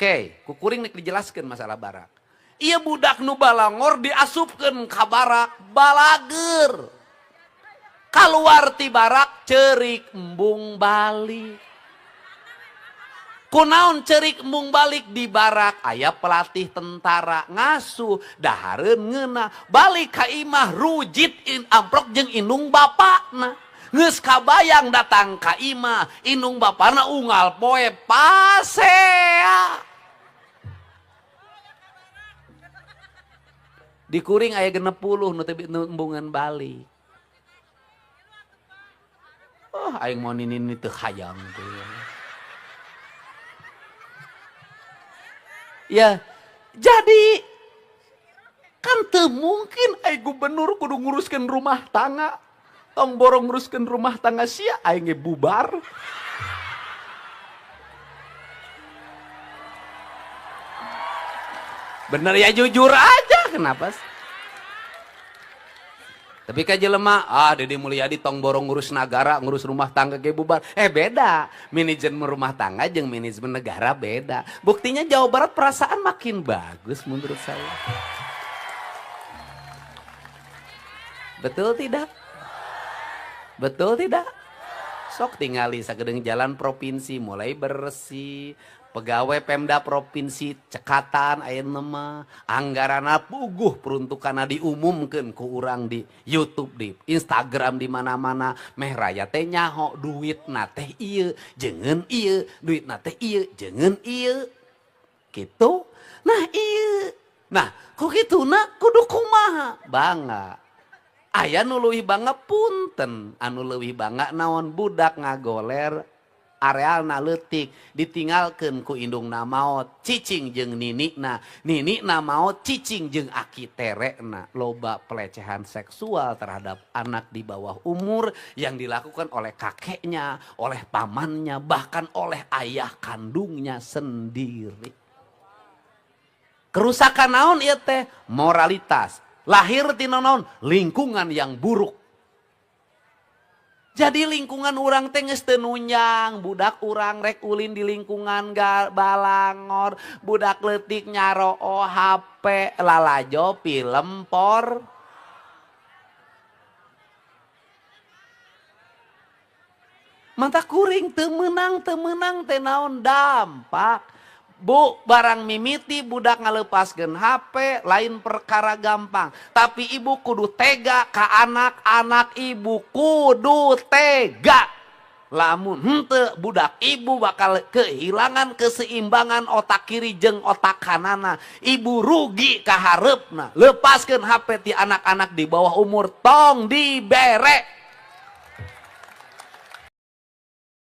Oke, kukuring nek dijelaskan masalah barak. Iya budak nu balangor diasupkeun ka barak balager. Kaluar ti barak cerik embung balik. Kunaon cerik embung balik di barak aya pelatih tentara ngasuh dahareun ngeuna balik ka imah rujit amprok jeung indung bapakna. Geus kabayang datang ka imah indung bapana unggal poe pasea. Di kuring aya 60 nu teu embungan balik. Oh aing mau nini teu hayang teh. Ya, jadi kan teu mungkin aing gubernur kudu nguruskeun rumah tangga. Tong borong nguruskeun rumah tangga sia aing ge bubar. Bener ya jujur aja kenapa sih? Tapi ka jelema, Deddy Mulyadi tong borong ngurus negara, ngurus rumah tangga ge bubar. Beda. Manajemen rumah tangga jeung manajemen negara beda. Buktinya Jawa Barat perasaan makin bagus menurut saya. Betul tidak? Betul tidak? Sok tingali sagedeung jalan provinsi mulai bersih. Pegawai Pemda provinsi cekatan ayeuna mah anggarana puguh peruntukanna diumumkeun ku urang di YouTube, di Instagram, di mana-mana meh raya teh nyaho duitna teh ieu jeungeun ieu duitna teh ieu jeungeun ieu kitu. Nah ieu nah ku kituna kudu kumaha bangga. Aya nu leuwih bangga punten, anu leuwih bangga naon budak ngagoler arealna leutik ditinggalkeun ku indungna maot cicing jeung ninikna maot cicing jeung aki terekna. Loba pelecehan seksual terhadap anak di bawah umur yang dilakukan oleh kakeknya, oleh pamannya, bahkan oleh ayah kandungnya sendiri. Kerusakan naon ieu teh? Moralitas. Lahir tina naon? Lingkungan yang buruk. Jadi lingkungan urang teh geus teu nunjang, budak urang rek ulin di lingkungan balangor, budak leutik nyaroo HP, lalajo film por. Manta kuring teu meunang teh naon dampak. Bu, barang mimiti budak ngaleupaskeun HP lain perkara gampang. Tapi ibu kudu tega ka anak-anak ibu, kudu tega. Lamun henteu budak ibu bakal kehilangan keseimbangan otak kiri jeung otak kanana. Ibu rugi ka hareupna. Lepaskeun HP ti anak-anak di bawah umur tong dibere.